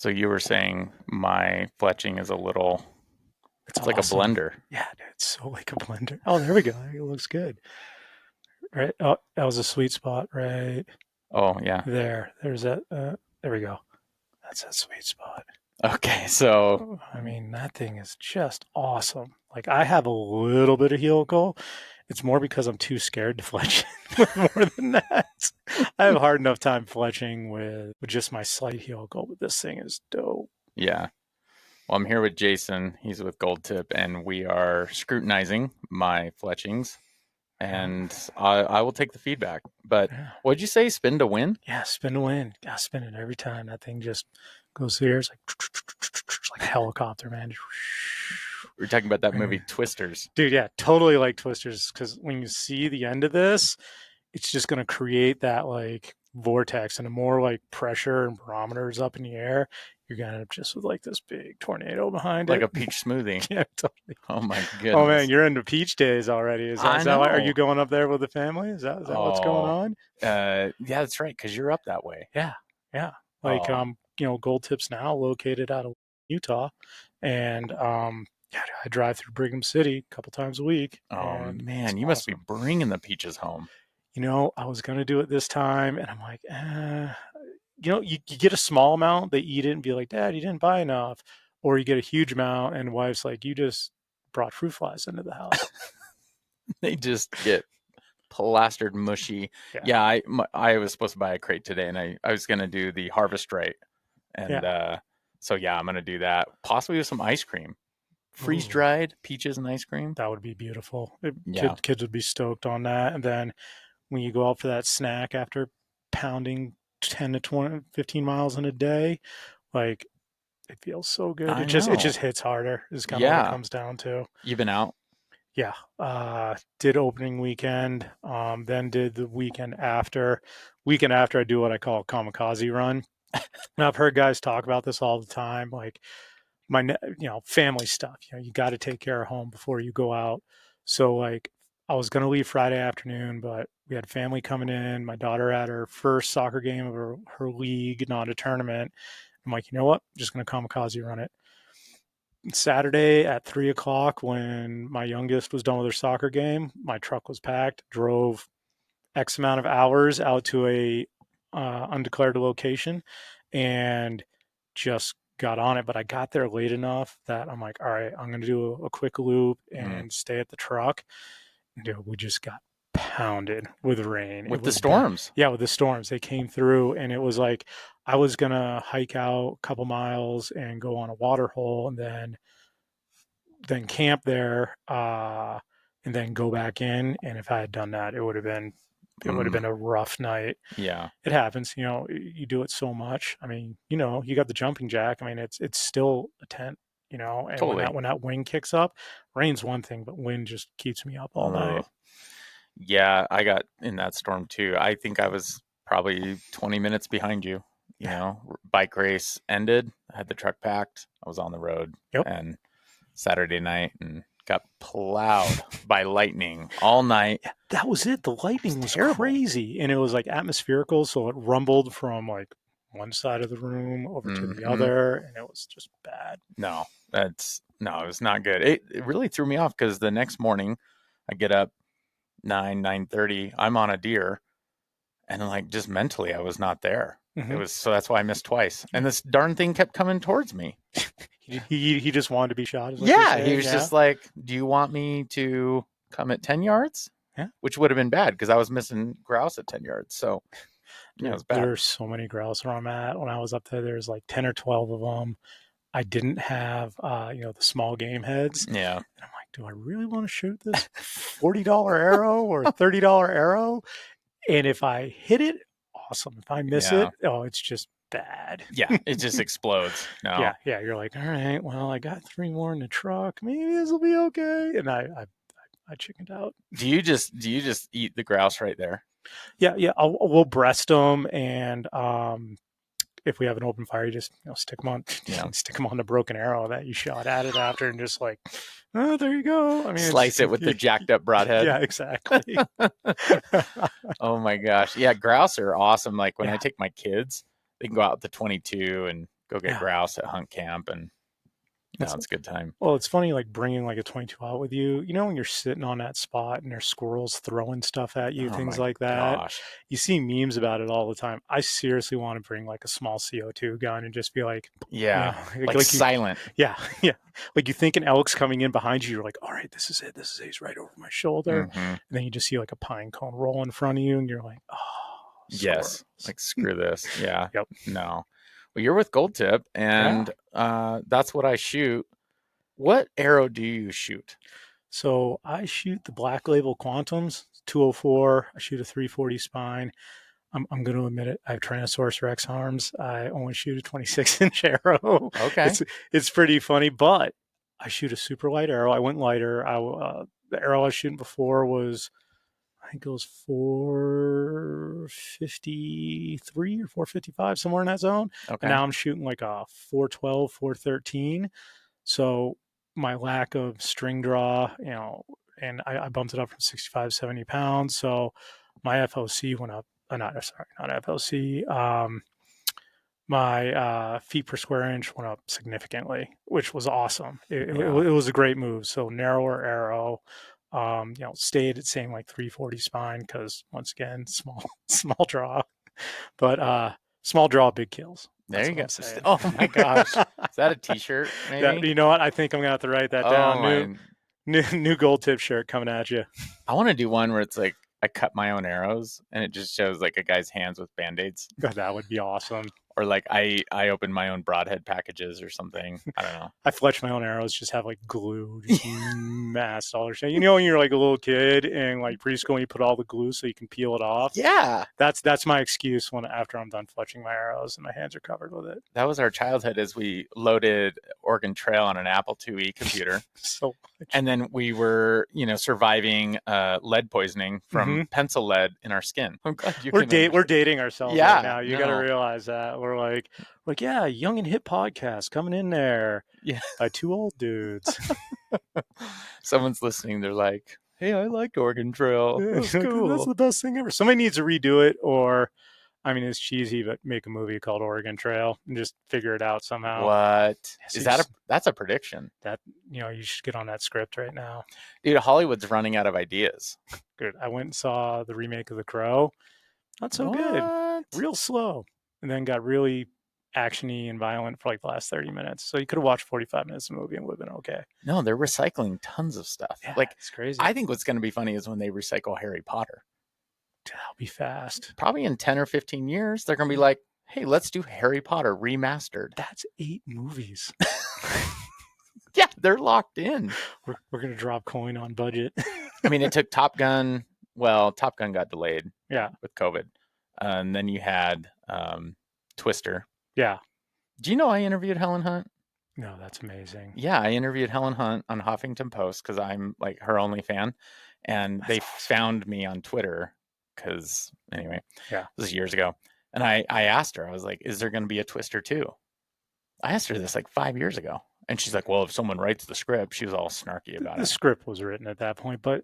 So you were saying my fletching is It's it's like a awesome. blender. Yeah, dude, it's so like a blender. Oh, there we go. It looks good. Right. Oh, that was a sweet spot right Oh, yeah. there. There's that. There we go. That's a sweet spot. Okay, so Oh, I mean, that thing is just awesome. Like I have a little bit of helical. It's more because I'm too scared to fletch with more than that. I have a hard enough time fletching with just my slight helical, but this thing is dope. yeah. Well, I'm here with Jason. He's with Gold Tip, and we are scrutinizing my fletchings, Yeah. and I will take the feedback. But Yeah. what'd you say? Spin to win? Yeah, spin to win. Gotta spin it every time. That thing just goes through here. It's like a helicopter, man. We're talking about that movie Twisters. Dude, yeah, totally like Twisters. Because when you see the end of this, it's just gonna create that like vortex, and the more like pressure and barometers up in the air, you're gonna end up just with like this big tornado behind Like it. a peach smoothie. Yeah, totally. Oh my Oh man, goodness. you're into peach days already. I Is that why? Are you know. going up there with the family? Is that what's going Oh, on? yeah, that's right, because you're up that way. Yeah, yeah. Like Oh, Gold Tip's now located out of Utah, and yeah, I drive through Brigham City a couple times a week, oh and it's man, you must be awesome. bringing the peaches home. I was gonna do it this time, and I'm like, you get a small amount, they eat it and be like, Dad, you didn't buy enough, or you get a huge amount, and wife's like, you just brought fruit flies into the house. They just get plastered mushy. Yeah, Yeah, I was supposed to buy a crate today, and I was gonna do the harvest right, and yeah. so yeah, I'm gonna do that. Possibly with some ice cream, freeze Ooh, dried peaches and ice cream. that would be beautiful. Yeah. Kids would be stoked on that, and then when you go out for that snack after pounding 10 to 20, 15 miles in a day, like it feels so good. I It just know. hits harder is kind of what it Yeah, comes down to. you've been out. Yeah. Did opening weekend, then did the weekend after. Weekend after I do what I call a kamikaze run. And I've heard guys talk about this all the time, like family stuff. You got to take care of home before you go out. So like I was going to leave Friday afternoon, but we had family coming in. My daughter had her first soccer game of her league, not a tournament. I'm like, you know what? I'm just going to kamikaze run it. Saturday at 3 o'clock, when my youngest was done with her soccer game, my truck was packed, drove X amount of hours out to a undeclared location, and just got on it. But I got there late enough that I'm like, all right, I'm going to do a quick loop Mm. and stay at the truck. Dude, we just got pounded with rain. It With the was bad. storms. Yeah, with the storms, they came through, and it was like I was gonna hike out a couple miles and go on a water hole, and then camp there, and then go back in. And if I had done that, it would have been Mm, a rough night. yeah, It happens, you do it so much. I mean, you got the jumping jack. I mean, it's still a tent, and when that totally. when that wind kicks up, rain's one thing, but wind just keeps me up all Ugh. night. Yeah, I got in that storm too. I think I was probably 20 minutes behind you. Yeah. Bike race ended. I had the truck packed. I was on the road Yep. and Saturday night and got plowed by lightning all night. Yeah, that was it. The It was lightning was terrible. crazy, and it was like atmospherical, so it rumbled from like one side of the room over to the Hmm. other, and it was just bad. No, no, it was not good. It really threw me off because the next morning I get up 9:30. I'm on a deer, and like just mentally I was not there. It Hmm. was so that's why I missed twice. And this darn thing kept coming towards me. He just wanted to be shot, is what you're Yeah, he saying. was Yeah, just like, "Do you want me to come at 10 yards?" yeah, Which would have been bad because I was missing grouse at 10 yards. So, yeah, it dude. was bad. There's so many grouse where I'm at. When I was up there, there's like 10 or 12 of them. I didn't have, the small game heads, Yeah. and I'm like, do I really want to shoot this $40 arrow or $30 arrow? And if I hit it, awesome. If I miss Yeah. it, oh, it's just bad. Yeah, it just explodes. No. Yeah, yeah. You're like, all right, well, I got three more in the truck. Maybe this will be okay. And I chickened out. Do you just eat the grouse right there? Yeah, yeah. We'll breast them, and if we have an open fire, you just stick them on, Yeah. stick them on the broken arrow that you shot at it after, and just like, oh, there you go. I mean, it's Slice it with the jacked up broadhead. yeah, exactly. Oh my gosh. Yeah, grouse are awesome. Like when I Yeah, take my kids, they can go out with the 22 and go get grouse at hunt camp, and no, it's a good time. Well, it's funny, like bringing like a 22 out with you. You know, when you're sitting on that spot and there's squirrels throwing stuff at you, Oh things my like that. gosh. You see memes about it all the time. I seriously want to bring like a small CO2 gun and just be like, you know, Yeah. Like you, silent. yeah, yeah. Like you think an elk's coming in behind you, you're like, all right, this is it. This is it. He's right over my shoulder. Mm-hmm. And then you just see like a pine cone roll in front of you, and you're like, oh, Yes. squirrels. Like screw this. Yeah. Yep. No. Well, you're with Gold Tip, Yeah. and that's what I shoot. What arrow do you shoot? So I shoot the Black Label Quantums 204. I shoot a 340 spine. I'm going to admit it. I have Tyrannosaurus Rex arms. I only shoot a 26-inch arrow. Okay. It's pretty funny, but I shoot a super light arrow. I went lighter. The arrow I was shooting before was, I think it was 453 or 455, somewhere in that zone. Okay. And now I'm shooting like a 412, 413. So my lack of string draw, you know, and I bumped it up from 65, 70 pounds. So my FOC went up. Not FOC. My feet per square inch went up significantly, which was awesome. It was a great move. So narrower arrow, you know, stayed at same like 340 spine because once again, small draw, but small draw, big kills. There you go. Saying. Oh my gosh. Is that a t-shirt maybe? You know what? I think I'm gonna have to write that down. New Gold Tip shirt coming at you. I want to do one where it's like I cut my own arrows and it just shows like a guy's hands with band-aids. That would be awesome. Or like I open my own broadhead packages or something. I don't know. I fletch my own arrows, just have like glue, just massed all their shit. You know, when you're like a little kid and like preschool, and you put all the glue so you can peel it off. Yeah, that's my excuse after I'm done fletching my arrows and my hands are covered with it. That was our childhood, as we loaded Oregon Trail on an Apple IIe computer. So much. And then we were, surviving lead poisoning from pencil lead in our skin. I'm glad we're dating ourselves right now. You got to realize that we're like, yeah, young and hip podcast coming in there. Yeah, by two old dudes. Someone's listening. They're like, "Hey, I liked Oregon Trail. That's cool. That's the best thing ever." Somebody needs to redo it, or I mean, it's cheesy, but make a movie called Oregon Trail and just figure it out somehow. What is that? That's a prediction. That you should get on that script right now, dude. Hollywood's running out of ideas. Good. I went and saw the remake of The Crow. Not so good. Real slow, and then got really actiony and violent for like the last 30 minutes. So you could have watched 45 minutes of the movie and would have been okay. No, they're recycling tons of stuff. Yeah, like it's crazy. I think what's going to be funny is when they recycle Harry Potter. That'll be fast. Probably in 10 or 15 years, they're going to be like, hey, let's do Harry Potter remastered. That's 8 movies. Yeah, they're locked in. We're going to drop coin on budget. I mean, it took Top Gun. Well, Top Gun got delayed. Yeah. With COVID. And then you had Twister. Yeah. Do you know I interviewed Helen Hunt? No, that's amazing. Yeah, I interviewed Helen Hunt on Huffington Post because I'm like her only fan. And they found me on Twitter because, anyway, yeah, this was years ago. And I asked her, I was like, is there going to be a Twister 2? I asked her this like 5 years ago. And she's like, well, if someone writes the script, she was all snarky about it. The script was written at that point, but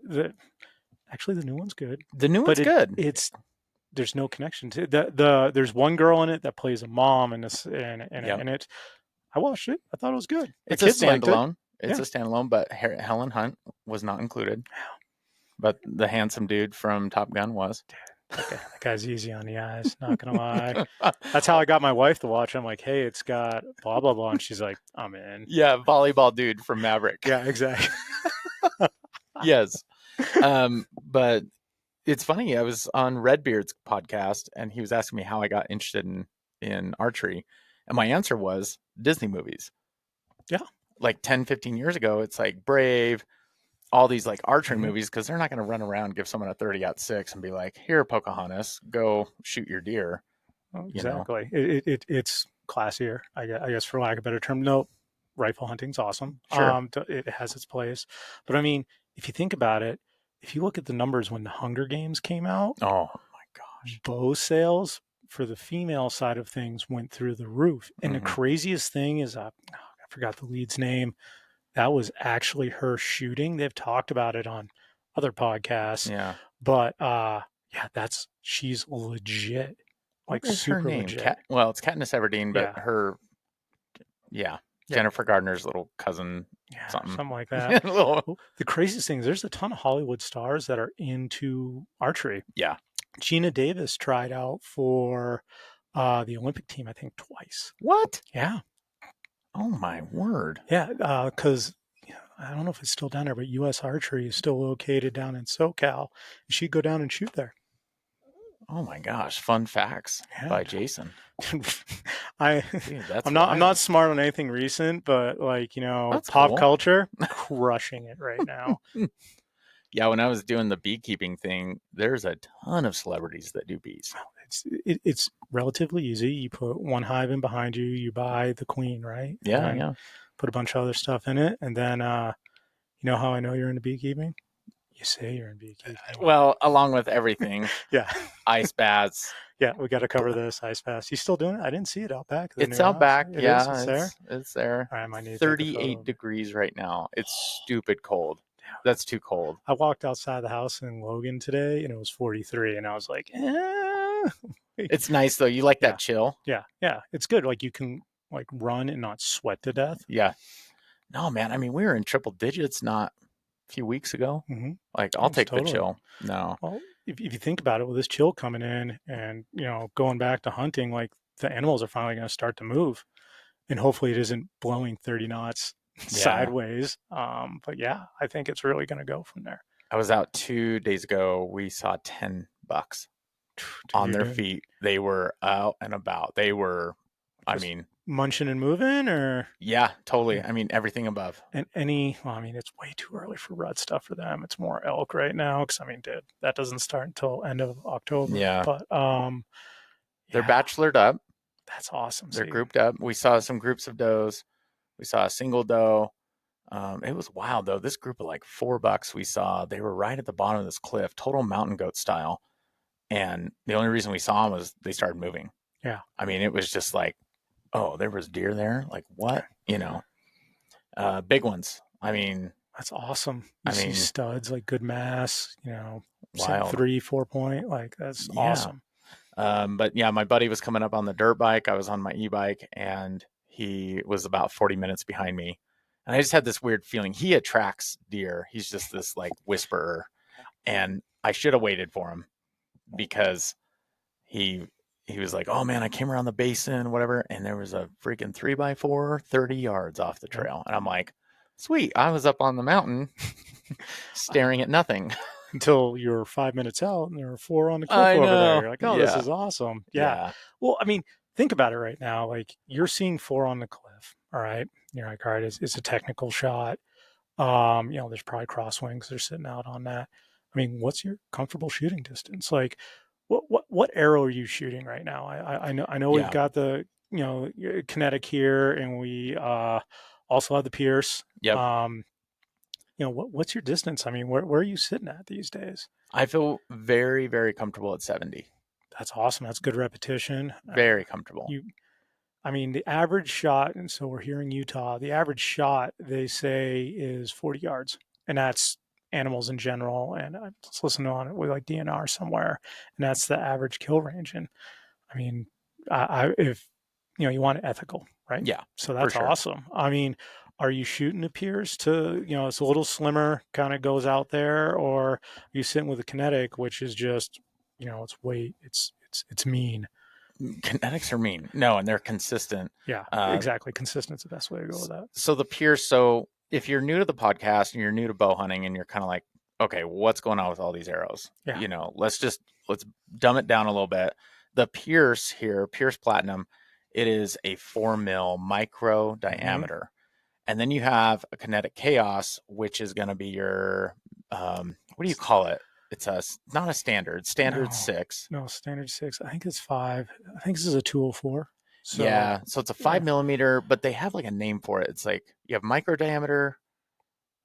actually the new one's good. The new one's good. There's no connection to there's one girl in it that plays a mom in it. I watched it. I thought it was good. It's a standalone. It's a standalone, but Helen Hunt was not included. But the handsome dude from Top Gun was. That guy's easy on the eyes, not gonna lie. That's how I got my wife to watch. I'm like, hey, it's got blah blah blah, and she's like, I'm in. Yeah, volleyball dude from Maverick. Yeah, exactly. Yes. But it's funny. I was on Redbeard's podcast, and he was asking me how I got interested in archery. And my answer was Disney movies. Yeah. Like 10, 15 years ago, it's like Brave, all these like archery movies, because they're not going to run around, give someone a 30-06 and be like, here, Pocahontas, go shoot your deer. Exactly. It's classier, I guess, for lack of a better term. No, rifle hunting's awesome. Sure. It has its place. But I mean, if you think about it, if you look at the numbers when the Hunger Games came out, oh my gosh, bow sales for the female side of things went through the roof. And the craziest thing is, I forgot the lead's name. That was actually her shooting. They've talked about it on other podcasts. Yeah. But she's legit. Like super legit. Well, it's Katniss Everdeen, but her Yeah. Yeah. Jennifer Gardner's little cousin, Yeah, something. something like that. Little- Well, the craziest thing is there's a ton of Hollywood stars that are into archery. yeah. Gina Davis tried out for the Olympic team, I think, twice. What? Yeah. Oh my word. Yeah, because I don't know if it's still down there, but U.S. Archery is still located down in SoCal. She'd go down and shoot there. Oh my gosh. Fun facts by Jason. Dude, that's I'm wild. not smart on anything recent, but like, That's pop cool. culture, crushing it right now. Yeah, when I was doing the beekeeping thing, there's a ton of celebrities that do bees. It's relatively easy. You put one hive in behind you, you buy the queen, right? Yeah, And yeah. put a bunch of other stuff in it, and then you know how I know you're into beekeeping? You say you're in beekeeping. Well, along with everything, Yeah. ice baths. Yeah, we got to cover this ice pass. You still doing it? I didn't see it out back. The It's new out house. back. It is. Yeah, It's there. it's there. All right, I might need to take a 38 photo. degrees right now. It's stupid cold. That's too cold. I walked outside the house in Logan today, and it was 43, and I was like, eh. It's nice though. You like Yeah. that chill? Yeah, it's good. Like you can like run and not sweat to death. Yeah. No, man. I mean, we were in triple digits not a few weeks ago. Mm-hmm. Like, I'll take the chill. No. Well, if you think about it, with this chill coming in, and going back to hunting, like the animals are finally going to start to move, and hopefully it isn't blowing 30 knots sideways. But yeah, I think it's really going to go from there. I was out 2 days ago. We saw 10 bucks on their feet. They were out and about. They were, I mean, munching and moving, or yeah, totally. I mean, everything above. And it's way too early for rut stuff for them. It's more elk right now because dude, that doesn't start until end of October. Yeah, but they're bachelored up. That's awesome. They're grouped up. We saw some groups of does. We saw a single doe. It was wild though. This group of like 4 bucks we saw, they were right at the bottom of this cliff, total mountain goat style. And the only reason we saw them was they started moving. Yeah. I mean, it was just like, oh, there was deer there. Like what? Big ones. I mean, that's awesome. You see studs, like good mass, wild 3-4 point. Like that's awesome. But yeah, my buddy was coming up on the dirt bike. I was on my e-bike, and he was about 40 minutes behind me. And I just had this weird feeling. He attracts deer. He's just this like whisperer. And I should have waited for him because he was like, oh man, I came around the basin, whatever. And there was a freaking 3x4, 30 yards off the trail. And I'm like, sweet. I was up on the mountain staring at nothing. Until you're 5 minutes out and there are 4 on the cliff over there. You're like, oh, this is awesome. Yeah. Well, I mean, think about it right now. Like you're seeing 4 on the cliff. All right. You're like, all right, it's a technical shot. There's probably crosswinds. They're sitting out on that. I mean, what's your comfortable shooting distance? Like what arrow are you shooting right now? I know we've got the, Kinetic here, and we also have the Pierce. Yep. What's your distance? I mean, where are you sitting at these days? I feel very, very comfortable at 70. That's awesome. That's good repetition. Very comfortable. The average shot, and so we're here in Utah, the average shot, they say, is 40 yards. And that's animals in general. And I just listened on it with like DNR somewhere, and that's the average kill range. And I mean, if you want it ethical, right? Yeah. So that's awesome. I mean, are you shooting a Pierce to, it's a little slimmer, kind of goes out there, or are you sitting with a Kinetic, which is just, it's weight, it's mean. Kinetics are mean. No, and they're consistent. Yeah, exactly. Consistent's the best way to go with that. So the Pierce, if you're new to the podcast and you're new to bow hunting and you're kind of like, okay, what's going on with all these arrows? Yeah. Let's dumb it down a little bit. The Pierce here, Pierce Platinum, it is a 4 mil micro diameter. And then you have a Kinetic Chaos, which is going to be your, what do you call it? It's not a standard. Standard 6. No, standard 6. I think it's 5. I think this is a 204. So it's a 5 millimeter, but they have like a name for it. It's like you have micro diameter,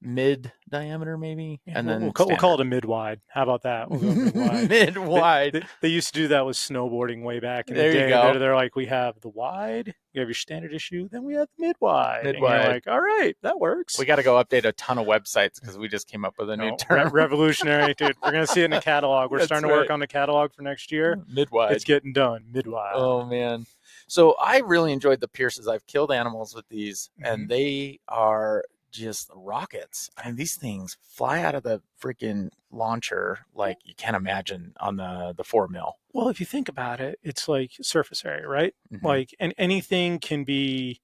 mid diameter maybe, and then we'll call it a mid wide. How about that? We'll go mid-wide. Mid-wide. They used to do that with snowboarding way back in the day. You go. They're like, we have the wide, you have your standard issue, then we have the mid-wide. And you're like, all right, that works. We got to go update a ton of websites because we just came up with a new term. Revolutionary, dude. We're gonna see it in the catalog. We're starting to work on the catalog for next year. Mid-wide. It's getting done. Mid-wide. Oh man. So I really enjoyed the Pierces. I've killed animals with these, and they are just rockets. I mean, these things fly out of the freaking launcher like you can't imagine on the 4 mil. Well, if you think about it, it's like surface area, right? Mm-hmm. Like, and anything can be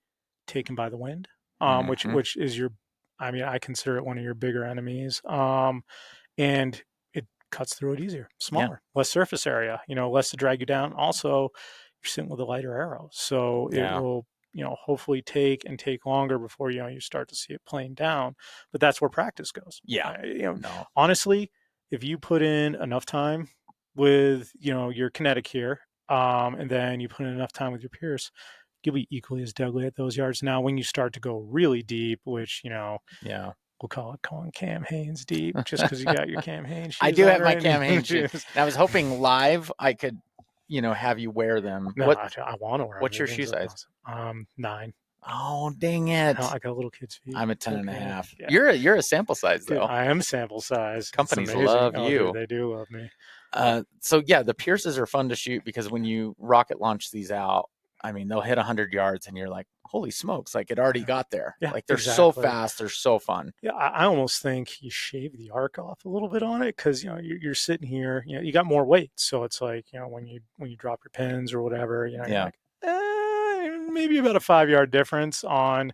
taken by the wind, Mm-hmm. which is your, I mean, I consider it one of your bigger enemies. And it cuts through it easier, Yeah. smaller, less surface area, less to drag you down. Also, you're sitting with a lighter arrow, so it Yeah. will, hopefully take longer before you start to see it playing down. But that's where practice goes. Yeah. No. Honestly, if you put in enough time with your kinetic here, and then you put in enough time with your Pierce, you'll be equally as deadly at those yards. Now, when you start to go really deep, which Yeah. we'll call it calling Cam Hanes deep, just because you got your Cam Hanes I shoes do on, have my right? Cam Hanes shoes. And I was hoping live I could, have you wear them. No, I want to wear them. What's your These shoe things look size? awesome. 9. Oh, dang it. I got little kids' feet. I'm a It's 10 and a okay. half. Yeah, You're a sample size dude, though. I am sample size. It's Companies amazing. love Oh, dude, you. they do love me. So yeah, the Pierces are fun to shoot because when you rocket launch these out, I mean, they'll hit 100 yards and you're like, holy smokes, like it already got there. Yeah, Like they're so exactly. fast, they're so fun. Yeah, I almost think you shave the arc off a little bit on it because you're sitting here, you got more weight, so it's like when you drop your pins or whatever, you're Yeah. like maybe about a 5 yard difference on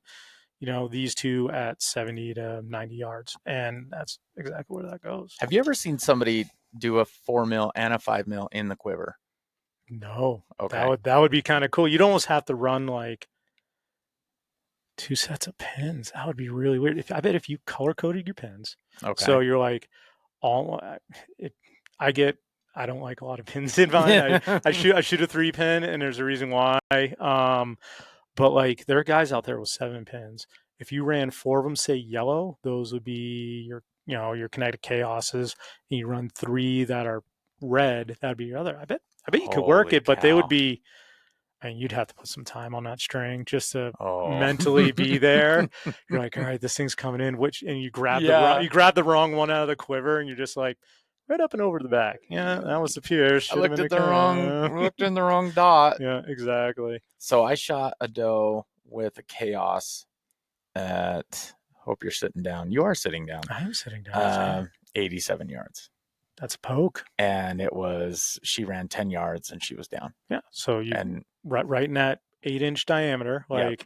these two at 70 to 90 yards, and that's exactly where that goes. Have you ever seen somebody do a 4 mil and a 5 mil in the quiver? No, Okay. that would be kind of cool. You'd almost have to run like 2 sets of pins. That would be really weird. I bet if you color coded your pins, Okay. so you're like all it. I get. I don't like a lot of pins in mine. I shoot a 3 pin, and there's a reason why. But like there are guys out there with 7 pins. If you ran 4 of them, say yellow, those would be your kinetic chaoses. And you run 3 that are red, that'd be your other. I bet you could work Holy it, but they would cow. be. And you'd have to put some time on that string just to Oh. mentally be there. You're like, all right, this thing's coming in. And you grab Yeah. the wrong one out of the quiver, and you're just like, right up and over to the back. Yeah, that was the Pierce. I Should have looked been at the looked in the wrong dot. Yeah, exactly. So I shot a doe with a chaos at, hope you're sitting down. You are sitting down. I am sitting down. 87 yards. That's a poke. And she ran 10 yards and she was down. Yeah. So you And right in that 8-inch diameter, Yep.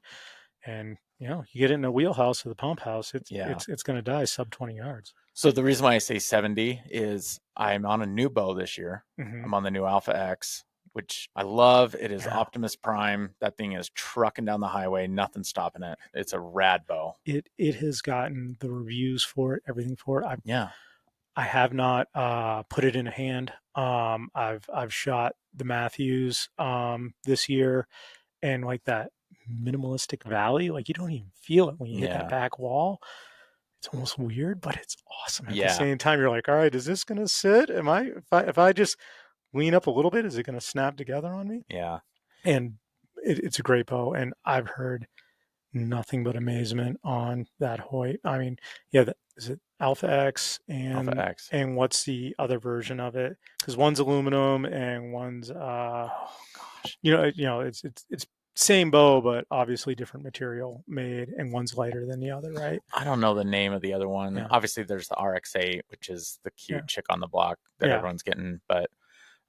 and you get it in a wheelhouse of the pump house, it's Yeah. it's going to die sub 20 yards. So the reason why I say 70 is I'm on a new bow this year. Mhm. I'm on the new Alpha X, which I love. It is Yeah. Optimus Prime. That thing is trucking down the highway, nothing stopping it. It's a rad bow. It has gotten the reviews for it, everything for it. Yeah. I have not put it in a hand. I've shot the Matthews this year, and like that minimalistic valley, like you don't even feel it when you hit that back wall. It's almost weird, but it's awesome at the same time. You're like, all right, is this gonna sit? If I just lean up a little bit, is it gonna snap together on me? Yeah. And it's a great bow, and I've heard nothing but amazement on that Hoyt. I mean, yeah, is it Alpha X Alpha X. and what's the other version of it? Because one's aluminum and one's Oh gosh. it's same bow but obviously different material made, and one's lighter than the other, right? I don't know the name of the other one. Yeah. Obviously, there's the RX-8, which is the cute chick on the block that everyone's getting. But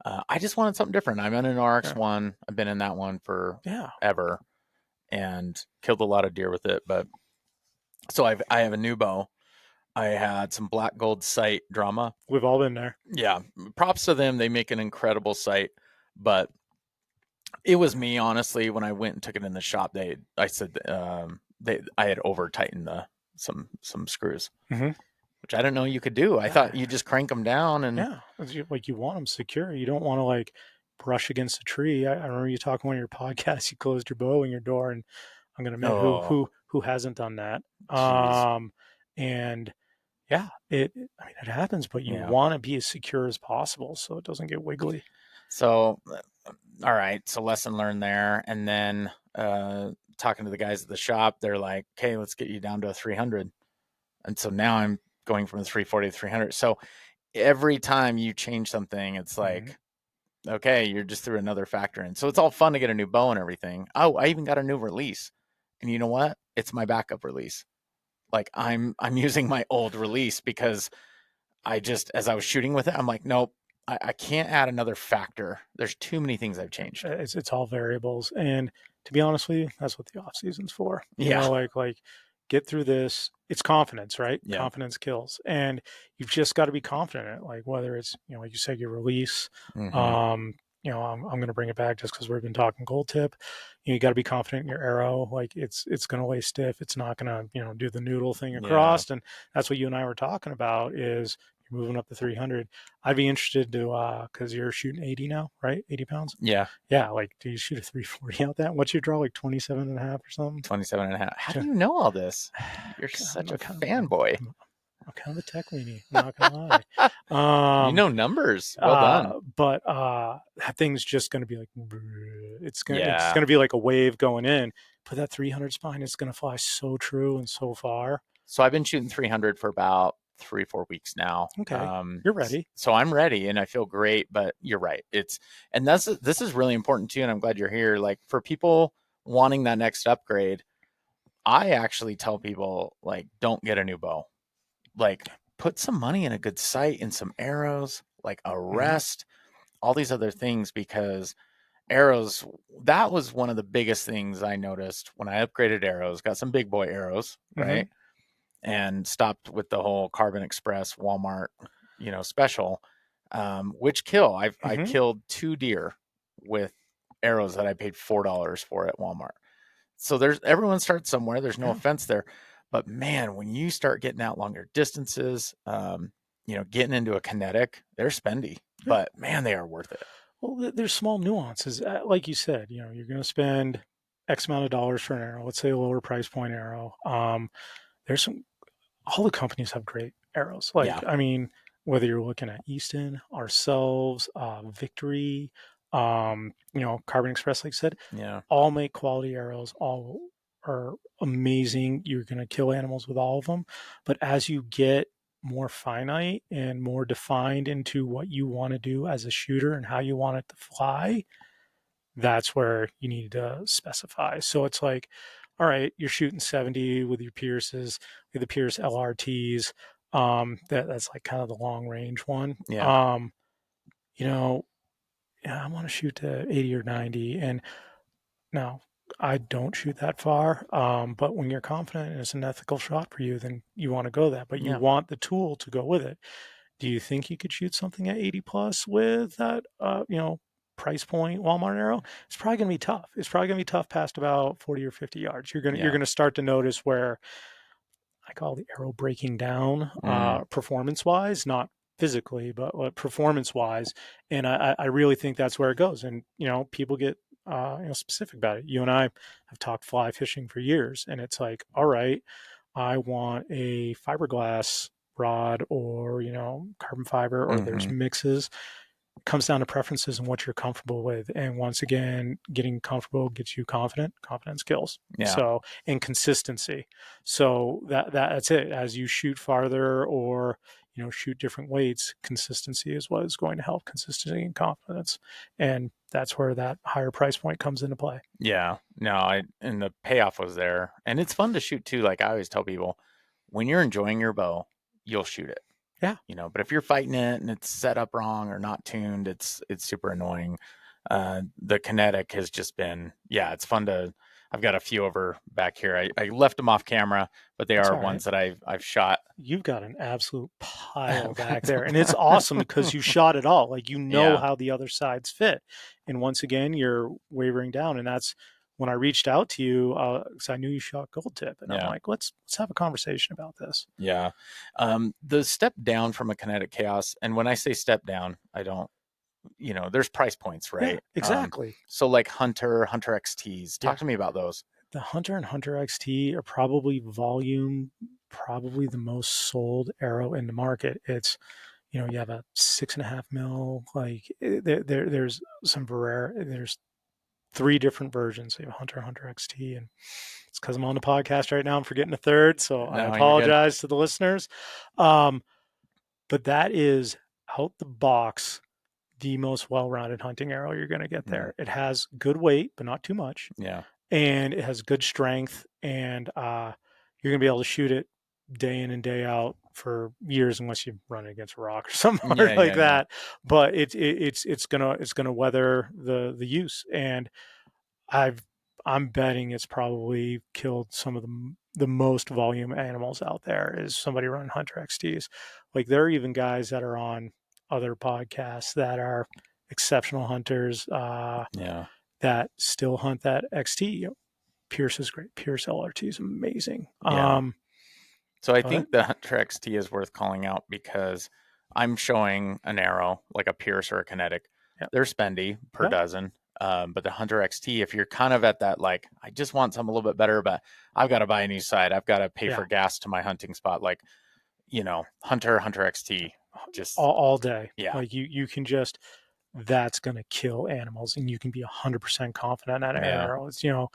I just wanted something different. I'm in an RX-1. I've been in that one for ever and killed a lot of deer with it. But so I have a new bow. I had some black gold sight drama. We've all been there. Yeah. Props to them. They make an incredible sight. But it was me, honestly, when I went and took it in the shop, I said I had over tightened some screws, which I didn't know you could do. I thought you just crank them down and like you want them secure. You don't want to like brush against a tree. I remember you talking on your podcast. You closed your bow in your door, and I'm gonna admit who hasn't done that. And yeah, it happens, but you want to be as secure as possible so it doesn't get wiggly. So, all right. So lesson learned there. And then talking to the guys at the shop, they're like, okay, let's get you down to a 300. And so now I'm going from a 340 to 300. So every time you change something, it's like Okay, you're just threw another factor in. So it's all fun to get a new bow and everything. Oh, I even got a new release. And you know what? It's my backup release. Like I'm using my old release because I just as I was shooting with it, I'm like, nope, I can't add another factor. There's too many things I've changed. It's all variables, and to be honest with you, that's what the off season's for. You Yeah. know, like get through this. It's confidence, right? Yeah. Confidence kills, and you've just got to be confident in it. Like whether it's like you said, your release. Mm-hmm. Um, I'm going to bring it back just because we've been talking gold tip. You got to be confident in your arrow. Like it's going to lay stiff. It's not going to do the noodle thing Yeah. across, and that's what you and I were talking about. Is you're moving up to 300. I'd be interested to because you're shooting 80 now, right? 80 pounds. Yeah. Yeah, like, do you shoot a 340 out that? What's your draw, like 27 and a half or something? 27 and a half. How do you know all this? You're I'm, such a I'm, kind of, fanboy. I'm kind of a tech weenie. I'm not gonna lie. You Um, know numbers. Well done. but that thing's just gonna be like, it's Yeah. gonna be like a wave going in. But that 300 spine is gonna fly so true and so far. So I've been shooting 300 for about 3 4 weeks now. Okay, you're ready. So I'm ready and I feel great. But you're right. And this is really important too. And I'm glad you're here. Like for people wanting that next upgrade, I actually tell people like don't get a new bow. Like put some money in a good sight and some arrows, like a Mm-hmm. rest, all these other things because arrows that was one of the biggest things I noticed when I upgraded arrows. Got some big boy arrows, Mm-hmm. right? And stopped with the whole Carbon Express Walmart, special, which kill. I Mm-hmm. killed 2 deer with arrows that I paid $4 for at Walmart. So there's everyone starts somewhere. There's no Yeah. offense there, but man, when you start getting out longer distances, getting into a kinetic, they're spendy, Yeah. but man, they are worth it. Well, there's small nuances. Like you said, you're going to spend X amount of dollars for an arrow. Let's say a lower price point arrow. There's some. All the companies have great arrows. Yeah, Like, I mean, whether you're looking at Easton, ourselves, Victory, Carbon Express, like I said, yeah, all make quality arrows. All are amazing. You're going to kill animals with all of them. But as you get more finite and more defined into what you want to do as a shooter and how you want it to fly, that's where you need to specify. So it's like, all right, you're shooting 70 with your Pierces, with the Pierce LRTs. That's like kind of the long range one. yeah, You know, yeah, I want to shoot to 80 or 90. And now I don't shoot that far. But when you're confident and it's an ethical shot for you, then you want to go that, but you yeah, want the tool to go with it. Do you think you could shoot something at 80 plus with that, price point Walmart arrow? It's probably going to be tough. It's probably going to be tough past about 40 or 50 yards. You're yeah. going to start to notice where I call the arrow breaking down, Mm, performance wise, not physically, but performance wise. And I really think that's where it goes. And, people get, specific about it. You and I have talked fly fishing for years, and it's like, all right, I want a fiberglass rod or, carbon fiber, or there's mm-hmm. mixes. Comes down to preferences and what you're comfortable with. And once again, getting comfortable gets you confident. Confidence kills. Yeah, So, and consistency. So that's it. As you shoot farther or shoot different weights, consistency is what is going to help. Consistency and confidence, and that's where that higher price point comes into play. yeah. No, and the payoff was there, and it's fun to shoot too. Like I always tell people, when you're enjoying your bow, you'll shoot it. Yeah. But if you're fighting it and it's set up wrong or not tuned, it's super annoying. The kinetic has just been, yeah, it's fun to. I've got a few over back here. I left them off camera, but they That's are all right. ones that I've shot. You've got an absolute pile back there. And it's awesome because you shot it all. Like Yeah, how the other sides fit. And once again, you're wavering down. And that's when I reached out to you, because I knew you shot gold tip. And I'm yeah, like, let's have a conversation about this. yeah. The step down from a kinetic chaos, and when I say step down, I don't, there's price points, Yeah, right? exactly. So like Hunter XTs. Talk Yeah. to me about those. The Hunter and Hunter XT are probably the most sold arrow in the market. It's, you have a 6.5 mil, like there's some rare, there's three different versions. You have Hunter XT, and it's because I'm on the podcast right now. I'm forgetting a third, so I No, you're good. apologize to the listeners. Um, but that is out the box the most well-rounded hunting arrow you're going to get Mm, there. It has good weight, but not too much, yeah. and it has good strength, and you're going to be able to shoot it day in and day out for years, unless you run it against a rock or something hard Yeah, like yeah, yeah. that. But it's gonna weather the use, and I've I'm betting it's probably killed some of the most volume animals out there is somebody running Hunter XTs. Like there are even guys that are on other podcasts that are exceptional hunters Yeah. that still hunt that XT. Pierce is great. Pierce LRT is amazing. Yeah. So I But think the Hunter XT is worth calling out because I'm showing an arrow, like a Pierce or a Kinetic. yeah, They're spendy per yeah, dozen. But the Hunter XT, if you're kind of at that, like, I just want something a little bit better, but I've got to buy a new sight. I've got to pay yeah, for gas to my hunting spot. Like, Hunter XT, just, all day. yeah, Like you can just that's going to kill animals, and you can be 100% confident that yeah, arrow is, I'm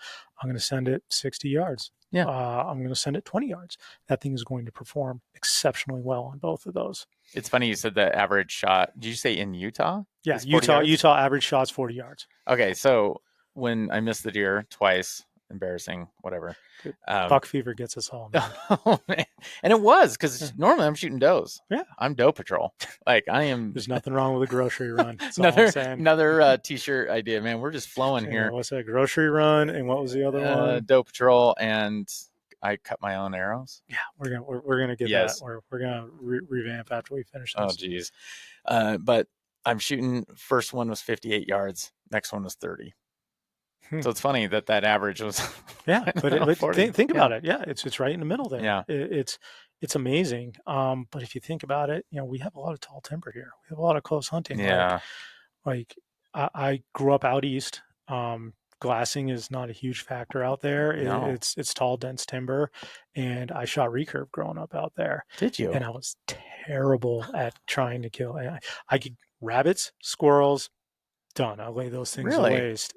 going to send it 60 yards. yeah. I'm going to send it 20 yards. That thing is going to perform exceptionally well on both of those. It's funny you said the average shot. Did you say in Utah Yeah, is 40 Utah yards? Utah average shots 40 yards. Okay, so when I missed the deer twice, embarrassing, whatever. Dude, Um, buck fever gets us all, man. oh man, and it was Yeah, because normally I'm shooting does. yeah. I'm doe patrol. Like I am There's nothing wrong with a grocery run. That's all I'm another saying. another t-shirt idea, man. We're just flowing here. What's that grocery run? And what was the other one? Doe patrol, and I cut my own arrows. Yeah, we're gonna get that. Yes. We're gonna revamp after we finish Oh this. geez. But I'm shooting. First one was 58 yards. Next one was 30. Hmm. So it's funny that average was Yeah, but 40. think Yeah. about it. Yeah, it's right in the middle there. Yeah. It's amazing. But if you think about it, we have a lot of tall timber here. We have a lot of close hunting. Yeah. Like I grew up out east. Glassing is not a huge factor out there. No. It's tall, dense timber, and I shot recurve growing up out there, Did you? and I was terrible at trying to kill. I could rabbits, squirrels, done. I lay those things to Really? waste.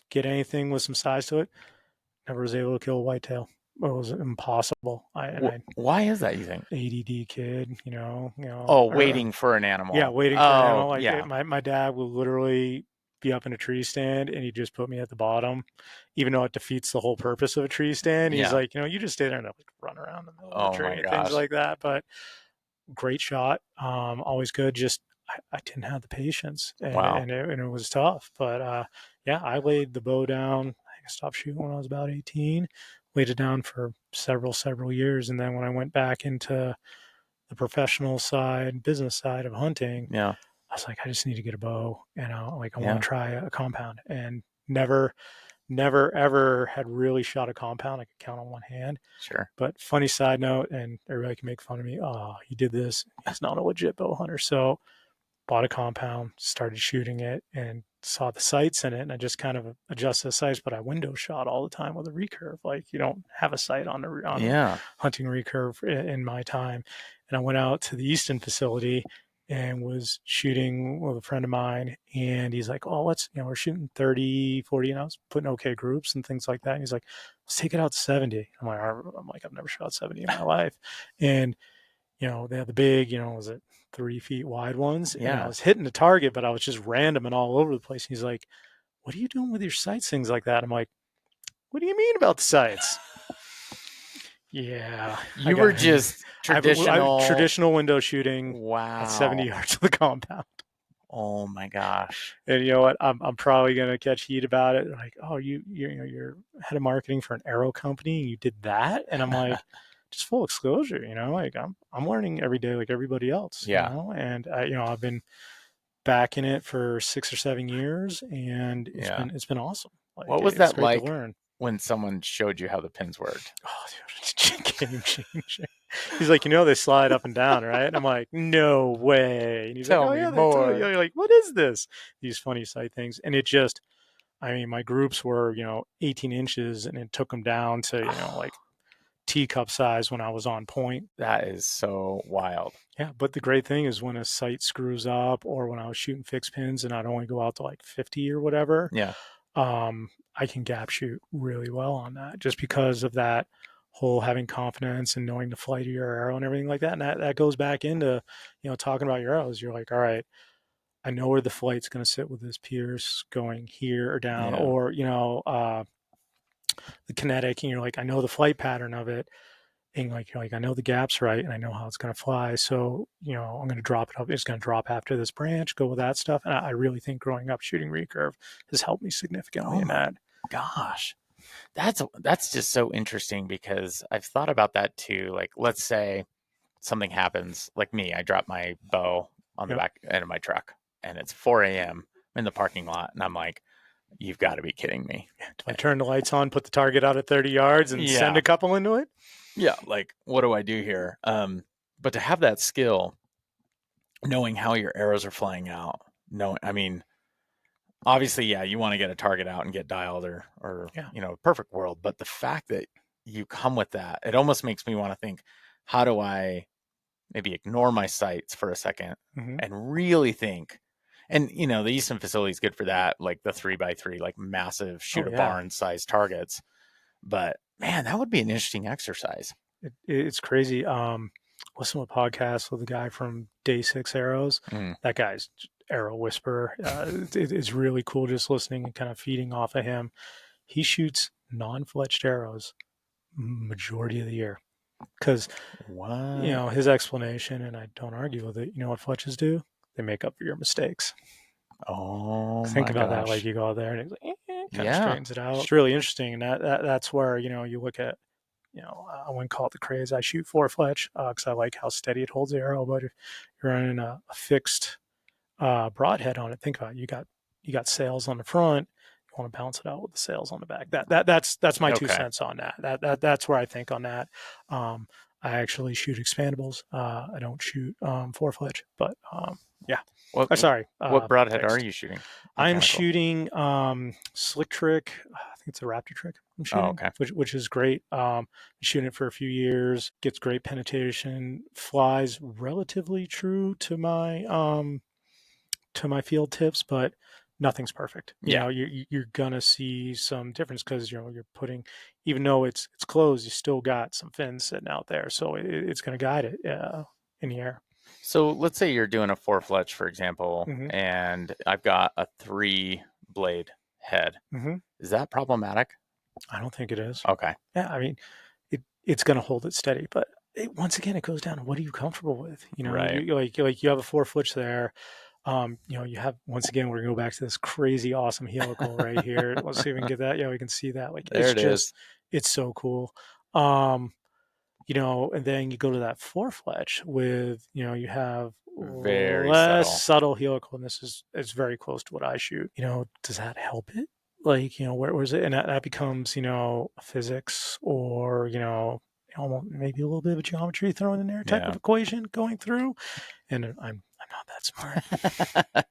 Get anything with some size to it. Never was able to kill a whitetail. It was impossible. I Why is that, you think? ADD kid, Oh, or waiting for an yeah, animal. waiting for an Oh, animal. Like yeah. my dad would literally be up in a tree stand and he'd just put me at the bottom, even though it defeats the whole purpose of a tree stand. He's Yeah. like, you just stay there and like run around in the middle of the Oh tree my and things gosh. like that. But great shot, always good. Just I didn't have the patience, Wow. and it was tough. But yeah, I laid the bow down. I stopped shooting when I was about 18. Laid it down for several years, and then when I went back into the professional side, business side of hunting, Yeah. I was like, I just need to get a bow, and I want Yeah. to try a compound, and never ever had really shot a compound. I could count on one hand. Sure. But funny side note, and everybody can make fun of me. Oh, he did this. He's not a legit bow hunter. So bought a compound, started shooting it, and saw the sights in it. And I just kind of adjusted the sights, but I window shot all the time with a recurve. Like you don't have a sight on Yeah. hunting recurve in my time. And I went out to the Easton facility and was shooting with a friend of mine. And he's like, oh, we're shooting 30, 40, and I was putting okay groups and things like that. And he's like, let's take it out to 70. I'm like, I've never shot 70 in my life. And, they have the big, was it 3 feet wide ones? And I Yeah. was hitting the target, but I was just random and all over the place. And he's like, what are you doing with your sights? Things like that. I'm like, what do you mean about the sights? Yeah, I You got were just I traditional. traditional window shooting at 70 Wow. yards of the compound. Oh my gosh. And you know what? I'm probably gonna catch heat about it. Like, oh, you're head of marketing for an aero company and you did that, and I'm like, just full exposure. Like I'm learning every day like everybody else. Yeah. And I've been back in it for 6 or 7 years, and it's Yeah. been it's been awesome. Like What was it's that great to like learn. when someone showed you how the pins worked? Oh, dude, game changer. He's like, they slide up and down, right? And I'm like, no way. And he's like, Tell oh me yeah, they totally. more. You're like, what is this? These funny sight things, and it just, my groups were 18 inches, and it took them down to like teacup size when I was on point. That is so wild. Yeah, but the great thing is when a sight screws up, or when I was shooting fixed pins and I'd only go out to like 50 or whatever, Yeah. I can gap shoot really well on that just because of that whole having confidence and knowing the flight of your arrow and everything like that. And that goes back into, talking about your arrows. You're like, all right, I know where the flight's going to sit with this Pierce going here or down, Yeah. or the kinetic, and you're like, I know the flight pattern of it, and like you're like, I know the gap's right, and I know how it's going to fly. So I'm going to drop it up. It's going to drop after this branch. Go with that stuff. And I really think growing up shooting recurve has helped me significantly Oh in my that. gosh. That's just so interesting because I've thought about that too. Like, let's say something happens, like me, I drop my bow on the Yep. back end of my truck and it's 4 a.m. I'm in the parking lot and I'm like, you've got to be kidding me. Do I turn the lights on, put the target out at 30 yards, and send Yeah. a couple into it? Yeah. Like, what do I do here? But to have that skill, knowing how your arrows are flying out, I mean, obviously, yeah, you want to get a target out and get dialed or Yeah. perfect world. But the fact that you come with that, it almost makes me want to think, how do I maybe ignore my sights for a second Mm-hmm. and really think? And the Easton facility is good for that, like the 3x3, like massive Oh shooter yeah. barn size targets. But man, that would be an interesting exercise. It's crazy. Listen to a podcast with a guy from Day Six Arrows. Mm. That guy's arrow whisperer. It's really cool just listening and kind of feeding off of him. He shoots non-fletched arrows majority of the year because What? his explanation, and I don't argue with it. You know what fletches do? They make up for your mistakes. Oh Think my about that. Like gosh. you go out there and it's like, kind of Yeah. straightens it out. It's really interesting, and that's where you look at. I wouldn't call it the craze. I shoot four fletch because I like how steady it holds the arrow. But if you're running a fixed broadhead on it, think about it. You got sails on the front. You want to balance it out with the sails on the back. That's my two Okay. cents on that. That's where I think on that. I actually shoot expandables. I don't shoot four fletch, but yeah. What Sorry, what broadhead are fixed. you shooting? I'm Mechanical. shooting Slick Trick. I think it's a Raptor Trick I'm Oh, shooting, okay. which is great. Shooting it for a few years, gets great penetration, flies relatively true to my field tips, but nothing's perfect. Yeah. You're gonna see some difference because you're putting, even though it's closed, you still got some fins sitting out there, so it's gonna guide it in the air. So let's say you're doing a four fletch, for example, Mm-hmm. and I've got a 3 blade head. Mm-hmm. Is that problematic? I don't think it is. Okay. Yeah, I mean, it's going to hold it steady. But once again, it goes down to what are you comfortable with? Right. You have a four fletch there. You have, once again, we're gonna go back to this crazy awesome helical right here. Let's see if we can get that. Yeah, we can see that. Like There it is. it's so cool. Um, and then you go to that four fletch with, you have Very less subtle. subtle helical, and it's very close to what I shoot. Does that help it? Like, where's it? And that becomes, physics or, almost maybe a little bit of a geometry thrown in there type Yeah. of equation going through. And I'm not that smart.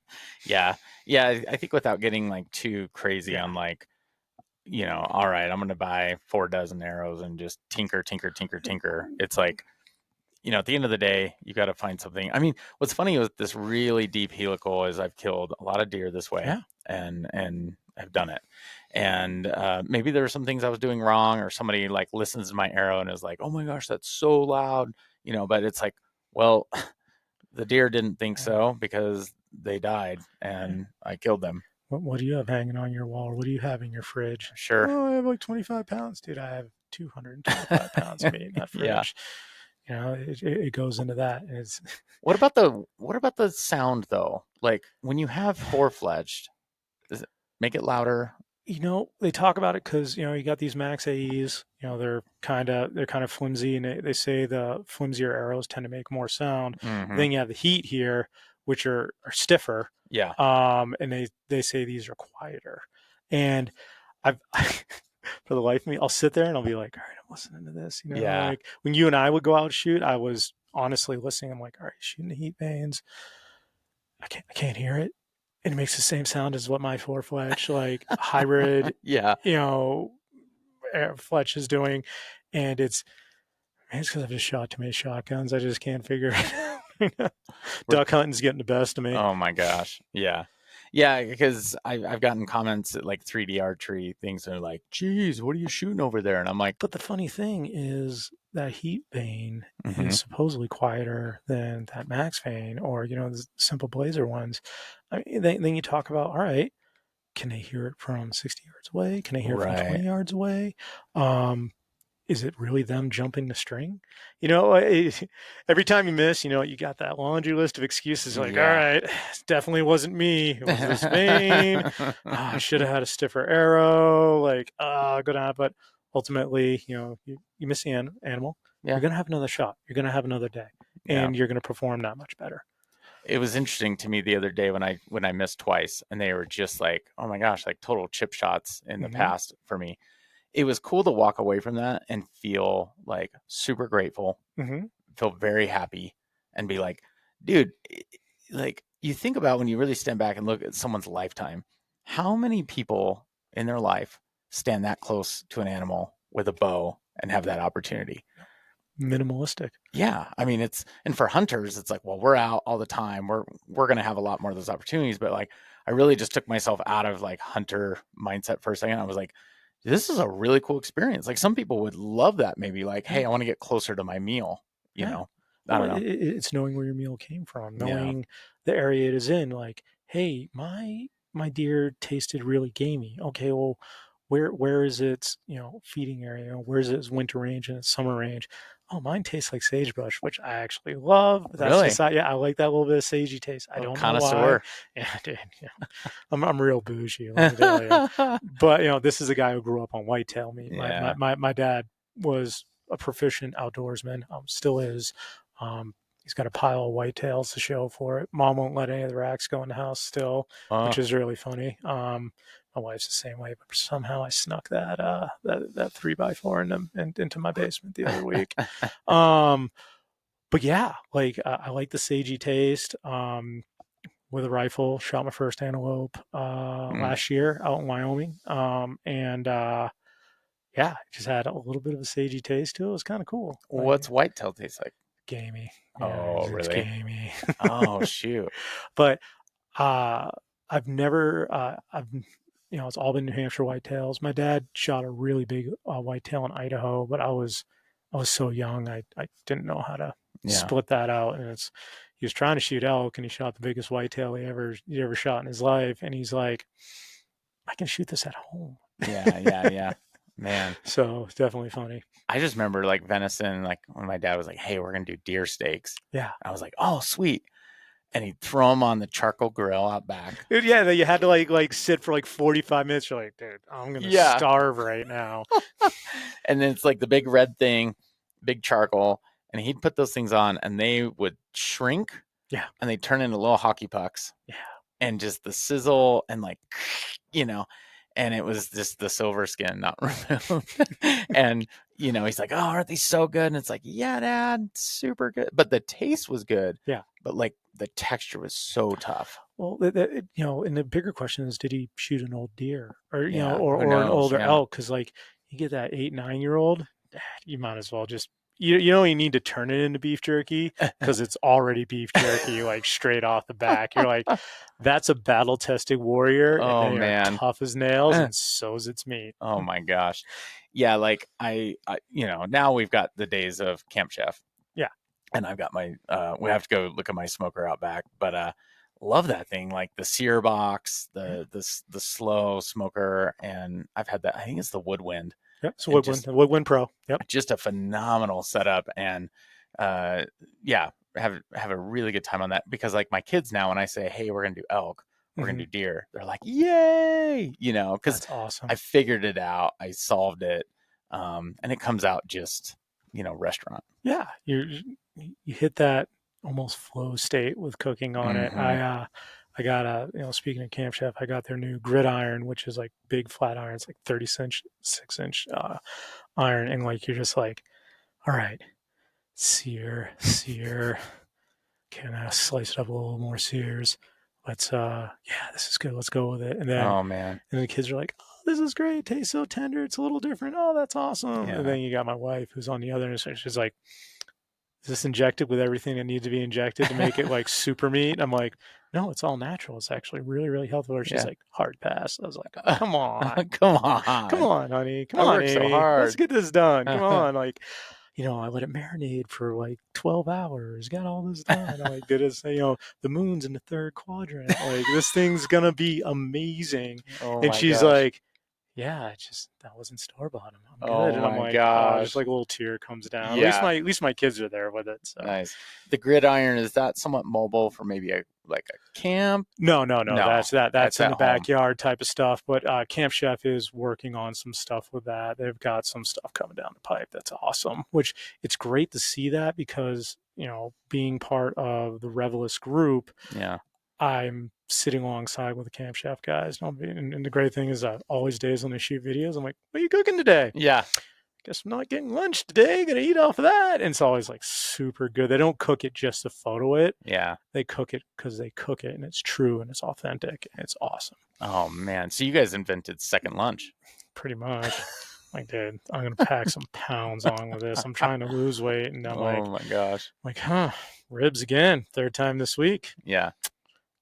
Yeah. Yeah. I think without getting like too crazy Yeah. on like, all right, I'm going to buy 4 dozen arrows and just tinker, tinker, tinker, tinker. It's like, at the end of the day, you got to find something. I mean, what's funny with this really deep helical is I've killed a lot of deer this way Yeah. and have done it. And maybe there were some things I was doing wrong, or somebody like listens to my arrow and is like, oh my gosh, that's so loud, but it's like, well, the deer didn't think so because they died and I killed them. What do you have hanging on your wall? What do you have in your fridge? Sure. Oh, I have like 25 pounds, dude. I have 225 pounds of meat in that Yeah. fridge. It goes into that. And it's What about the sound though? Like when you have four fledged, does it make it louder? they talk about it because you got these max AEs. They're kind of flimsy, and they say the flimsier arrows tend to make more sound. Mm-hmm. Then you have the heat here, which are stiffer. Yeah. And they say these are quieter. And I've for the life of me, I'll sit there and I'll be like, all right, I'm listening to this. Yeah. Like when you and I would go out and shoot, I was honestly listening. I'm like, all right, shooting the heat vanes. I can't hear it. And it makes the same sound as what my four fletch like hybrid, Yeah. fletch is doing. And it's because I've just shot too many shotguns. I just can't figure it out. Duck hunting's getting the best of me. Oh my gosh. Yeah. Yeah, because I've gotten comments at like 3D archery things and they're like, geez, what are you shooting over there? And I'm like, But the funny thing is, that heat vein Mm-hmm. is supposedly quieter than that max vein, or the simple blazer ones. I mean, then you talk about, all right, can they hear it from 60 yards away? Can they hear it from Right. 20 yards away? Is it really them jumping the string? Every time you miss, you got that laundry list of excuses. Like, all Yeah. right, it definitely wasn't me. It was this vein. I should have had a stiffer arrow. Like, good on. But ultimately, you miss the animal. You're Yeah. gonna have another shot. You're gonna have another day, Yeah. and you're gonna perform that much better. It was interesting to me the other day when I missed twice and they were just like, oh my gosh, like total chip shots in the Mm-hmm. past for me. It was cool to walk away from that and feel like super grateful, Mm-hmm. feel very happy, and be like, dude, like you think about when you really stand back and look at someone's lifetime, how many people in their life stand that close to an animal with a bow and have that opportunity? Minimalistic. Yeah, I mean and for hunters it's like, well, we're out all the time, we're going to have a lot more of those opportunities, but like I really just took myself out of like hunter mindset for a second. I was like, this is a really cool experience. Like some people would love that, maybe like, Yeah. hey, I want to get closer to my meal, you Yeah. know. I Well, don't know. it's knowing where your meal came from, Yeah. knowing the area it is in. Like, hey, my deer tasted really gamey. Okay, well, where is its feeding area? Where's its winter range and its summer range? Oh, mine tastes like sagebrush, which I actually love. That's Really? just yeah, I like that little bit of sagey taste. I A don't know why. connoisseur. Yeah, dude, I'm real bougie, let me tell you. But this is a guy who grew up on whitetail meat. My my Yeah. my, my dad was a proficient outdoorsman, still is. He's got a pile of whitetails to show for it. Mom won't let any of the racks go in the house still, which Oh, is really funny. My wife's the same way, but somehow I snuck that 3x4 into my basement the other week. Um, but yeah, like I like the sagey taste. With a rifle, shot my first antelope mm. last year out in Wyoming, and yeah, it just had a little bit of a sagey taste to it. It was kind of cool. Like What's whitetail taste like? gamey. Yeah, Oh, it's really? gamey. Oh, shoot. But uh, I've never, it's all been New Hampshire whitetails. My dad shot a really big whitetail in Idaho, but I was so young, I didn't know how to Yeah. split that out. And he was trying to shoot elk, and he shot the biggest whitetail he ever shot in his life. And he's like, I can shoot this at home. Yeah, yeah, yeah. Man, So it's definitely funny. I just remember like venison, like when my dad was like, "Hey, we're gonna do deer steaks." Yeah. I was like, "Oh, sweet!" And he'd throw them on the charcoal grill out back. Dude, yeah, that you had to like sit for like 45 minutes. You're like, dude, I'm gonna Yeah, starve right now. and then it's like the big red thing, big charcoal, and he'd put those things on, and they would shrink, Yeah, and they turn into little hockey pucks, yeah, and just the sizzle and like, you know, and it was just the silver skin not removed. And he's like, "Oh, aren't these so good?" And it's like, "Yeah, Dad, super good." But the taste was good, yeah. but like the texture was so tough. Well, and the bigger question is, did he shoot an old deer, or Yeah, who or an knows? older Yeah. elk? Because like you get that 8, 9 year old, you might as well just you don't even need to turn it into beef jerky because it's already beef jerky, like straight off the back. You're like, that's a battle tested warrior, and Oh they are man. tough as nails, and so's its meat. Oh my gosh. Yeah, like now we've got the days of Camp Chef, Yeah. and I've got my we have to go look at my smoker out back, but love that thing, like the sear box, Yeah. the slow smoker, and I've had that. I think it's the Woodwind, Yep. So and Woodwind, the Woodwind Pro. Yep. just a phenomenal setup, and yeah, have a really good time on that, because like my kids now, when I say, hey, we're gonna do elk, we're gonna Hmm. do deer, they're like, yay, because That's awesome. I figured it out, I solved it, and it comes out just restaurant. Yeah, you hit that almost flow state with cooking on it. Mm-hmm. I got speaking of Camp Chef, I got their new gridiron, which is like big flat iron. It's like 36 inch 6 inch iron, and like you're just like, all right, sear. Can I slice it up a little more sears? Let's yeah, this is good. Let's go with it. Oh man. And the kids are like, oh, this is great. It tastes so tender. It's a little different. Oh, that's awesome. And Yeah. then you got my wife who's on the other end. She's like, is this injected with everything that needs to be injected to make it like super meat? I'm like, no, it's all natural. It's actually really, really healthy. She's Yeah. like, hard pass. I was like, come on. Come Come on, on, honey. Come I on, work so Amy. Let's hard. get this done. Come on. Like, I let it marinate for like 12 hours, got all this done. I'm like, did it say, the moon's in the third quadrant? Like, this thing's going to be amazing. Oh And my she's gosh. like, yeah, it's just that wasn't store bought. I'm good. Oh And I'm my like, just gosh. like a little tear comes down. Yeah. At least my kids are there with it. So Nice. The gridiron, is that somewhat mobile for maybe a camp? no, No, that's that's in at the home. backyard type of stuff. But Camp Chef is working on some stuff with that. They've got some stuff coming down the pipe that's awesome. Which it's great to see that because being part of the Revelist group, Yeah. I'm sitting alongside with the Camp Chef guys. And the great thing is that always days when they shoot videos, I'm like, "What are you cooking today?" Yeah. Guess I'm not getting lunch today. Gonna eat off of that. And it's always like super good. They don't cook it just to photo it. Yeah. They cook it because they cook it and it's true and it's authentic and it's awesome. Oh man. So you guys invented second lunch. Pretty much. Like, dude, I'm gonna pack some pounds on with this. I'm trying to lose weight, and I'm Oh my gosh. ribs again, third time this week. Yeah.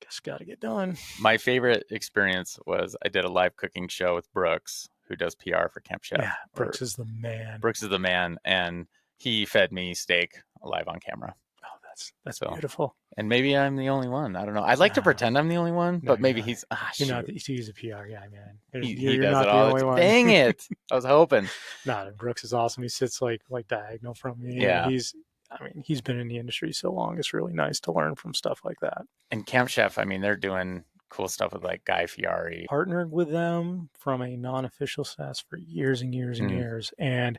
Guess got to get done. My favorite experience was I did a live cooking show with Brooks, who does PR for Camp Yeah, Chef. Or Brooks is the man. Brooks is the man, and he fed me steak live on camera. Oh, that's So, beautiful. and maybe I'm the only one. I don't know. I'd like to No, pretend I'm the only one, no, but you're maybe not. he's You're not. shoot. He's a PR guy, man. He You're does it not the all. only one. Dang it! I was hoping. No, Brooks is awesome. He sits like diagonal from me, and Yeah. he's been in the industry so long. It's really nice to learn from stuff like that. And Camp Chef, I mean, they're doing cool stuff with like Guy Fieri. Partnered with them from a non-official sense for years and years and Mm, years, and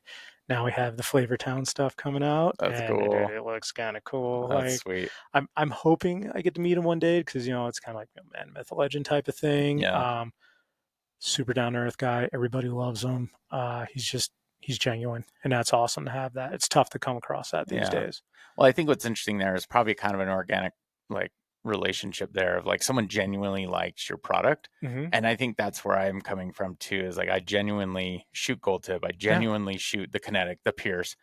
now we have the Flavor Town stuff coming out, that's and cool. it looks kind of cool. That's Like, sweet. I'm hoping I get to meet him one day because it's kind of like a man, myth, legend type of thing. Yeah. Super down to earth guy. Everybody loves him. He's genuine, and that's awesome to have that. It's tough to come across that these Yeah. days. Well, I think what's interesting there is probably kind of an organic like relationship there of like someone genuinely likes your product. Mm-hmm. And I think that's where I'm coming from too, is like I genuinely shoot gold tip. I Yeah. genuinely shoot the Kinetic, the Pierce.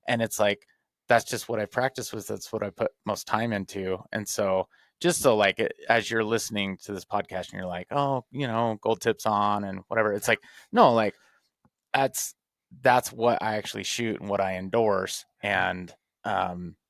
And it's like that's just what I practice with. That's what I put most time into. And so just so like as you're listening to this podcast and you're like, oh, gold tips on and whatever, it's like, no, like that's what I actually shoot and what I endorse.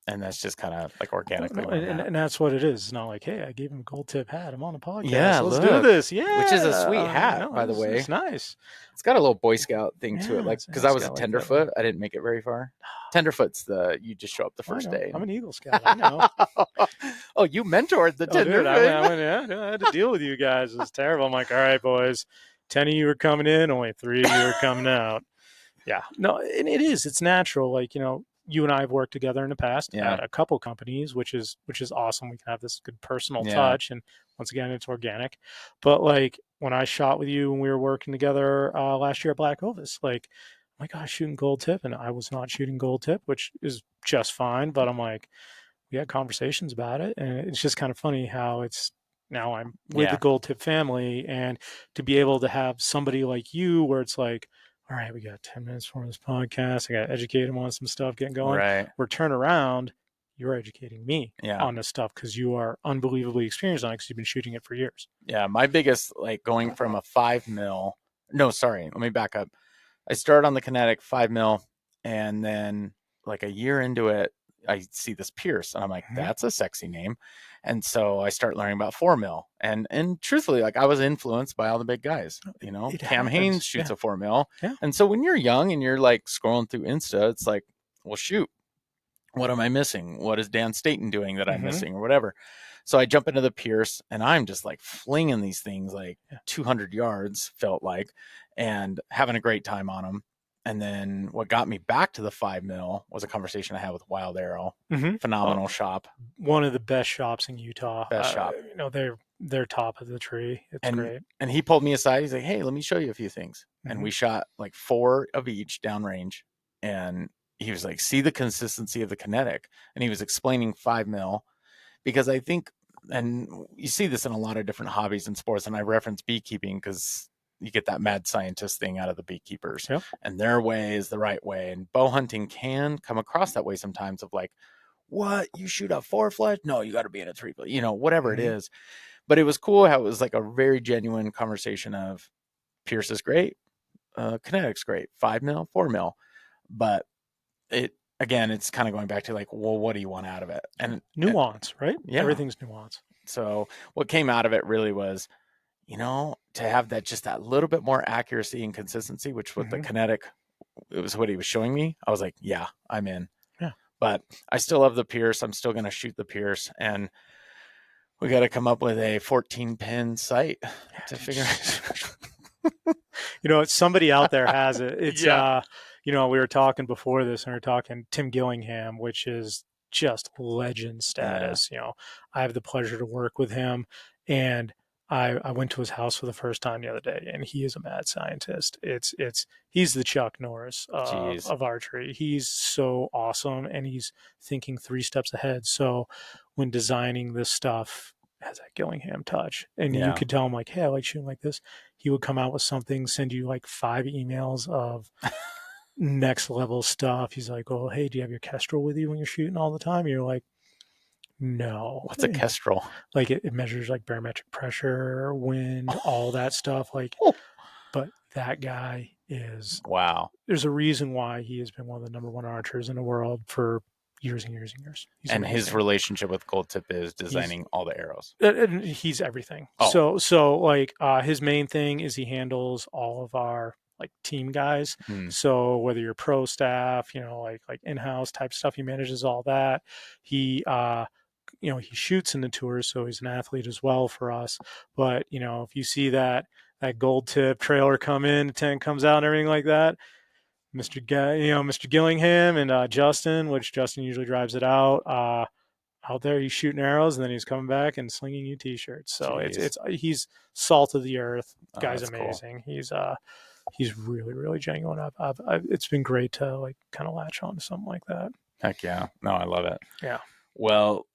And that's just kind of like organically No, where I'm at. and that's what it is. It's not like, hey, I gave him a gold tip hat. I'm on a podcast. Yeah, Let's do look, this. Yeah, which is a sweet hat, no, by the way. it's nice. It's got a little Boy Scout thing to it, Yeah, like because I it's was a got like that one. tenderfoot. I didn't make it very far. Tenderfoot's you just show up the I first know. day. I'm an Eagle Scout. I know. Oh, you mentored the Oh, dude, tenderfoot. I had to deal with you guys. It was terrible. I'm like, all right, boys, 10 of you are coming in, only 3 of you are coming out. Yeah, no, and it is. It's natural. Like, you and I have worked together in the past Yeah, at a couple companies, which is awesome. We can have this good personal yeah, touch, and once again, it's organic. But like when I shot with you when we were working together last year at Black Ovis, like, oh my gosh, shooting gold tip, and I was not shooting gold tip, which is just fine. But I'm like, we had conversations about it, and it's just kind of funny how it's now I'm with the yeah, gold tip family, and to be able to have somebody like you where it's like, all right, we got 10 minutes for this podcast, I got to educate them on some stuff, getting going, right. or turn around, you're educating me Yeah, on this stuff because you are unbelievably experienced on it because you've been shooting it for years. yeah. My biggest like going from a 5 mil. No, sorry. Let me back up. I started on the Kinetic 5 mil, and then like a year into it, I see this Pierce, and I'm like, Mhm. that's a sexy name. And so I start learning about 4 mil, and truthfully, like I was influenced by all the big guys. It Cam Haynes happens. shoots Yeah. a 4 mil, Yeah. and so when you're young and you're like scrolling through Insta, it's like, well, shoot, what am I missing? What is Dan Staten doing that I'm Hmm. missing, or whatever? So I jump into the Pierce, and I'm just like flinging these things like Yeah. 200 yards, felt like, and having a great time on them. And then what got me back to the 5 mil was a conversation I had with Wild Arrow. Hmm. Phenomenal shop, One of the best shops in Utah. best shop. They're top of the tree. It's And great. and he pulled me aside. He's like, "Hey, let me show you a few things." And Hmm. we shot like 4 of each downrange. And he was like, "See the consistency of the Kinetic." And he was explaining 5 mil because I think, and you see this in a lot of different hobbies and sports. And I reference beekeeping because you get that mad scientist thing out of the beekeepers, Yep. and their way is the right way. And bow hunting can come across that way sometimes of like, what, you shoot a 4 fletch? No, you got to be in a 3 fletch, whatever it Hmm. is. But it was cool how it was like a very genuine conversation of Pierce is great, Kinetic's great, 5 mil, 4 mil, but it again, it's kind of going back to like, well, what do you want out of it? And Nuance, right? yeah. Everything's nuance. So what came out of it really was, to have that just that little bit more accuracy and consistency, which with the Mm-hmm. kinetic, it was what he was showing me. I was like, yeah, I'm in. Yeah. But I still love the Pierce. I'm still going to shoot the Pierce, and we got to come up with a 14 pin sight to figure. Somebody out there has it. It's Yeah, we were talking before this, and we were talking Tim Gillingham, which is just legend yeah, status. I have the pleasure to work with him, and I went to his house for the first time the other day, and he is a mad scientist. He's the Chuck Norris jeez, of archery. He's so awesome, and he's thinking 3 steps ahead. So when designing this stuff, has that Gillingham touch, and you yeah, could tell him like, hey, I like shooting like this. He would come out with something, send you like 5 emails of next level stuff. He's like, oh, hey, do you have your Kestrel with you when you're shooting all the time? And you're like, no. what's a kestrel? Like it measures like barometric pressure, wind, all that stuff. Like, Oh, but that guy is, wow, there's a reason why he has been one of the number 1 archers in the world for years and years and years. He's and his amazing. relationship with Gold Tip is He's designing all the arrows. he's everything. Oh, So like his main thing is he handles all of our like team guys. hmm, So whether you're pro staff, like in-house type stuff, he manages all that. He he shoots in the tours, so he's an athlete as well for us. But if you see that gold tip trailer come in, the tent comes out and everything like that, Mr. Gillingham and Justin, which Justin usually drives it out there he's shooting arrows, and then he's coming back and slinging you t-shirts. So jeez, he's salt of the earth. The oh, guy's that's cool. amazing. He's really really genuine. It's been great to like kind of latch on to something like that. Heck yeah, no, I love it. Yeah. Well,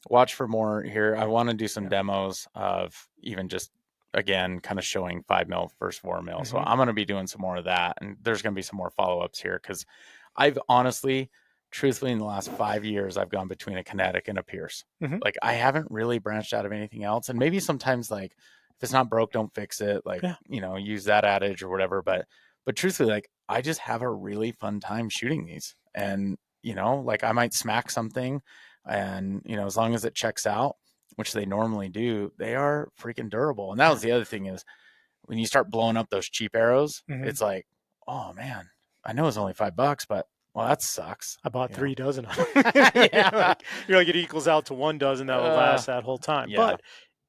watch for more here. I want to do some Yeah. demos of even just again kind of showing 5 mil versus 4 mil. So Mm-hmm. I'm going to be doing some more of that, and there's going to be some more follow ups here because I've honestly, truthfully, in the last 5 years, I've gone between a Kinetic and a Pierce. Mm-hmm. Like I haven't really branched out of anything else, and maybe sometimes like if it's not broke, don't fix it. Like Yeah. use that adage or whatever. But truthfully, like I just have a really fun time shooting these, and like I might smack something and as long as it checks out, which they normally do, they are freaking durable. And that Yeah. was the other thing is when you start blowing up those cheap arrows, Mm-hmm. it's like, oh man, I know it's only $5, but well, that sucks, I bought you know. 3 dozen of them. Yeah, you're like it equals out to 1 dozen that will last that whole time. yeah, But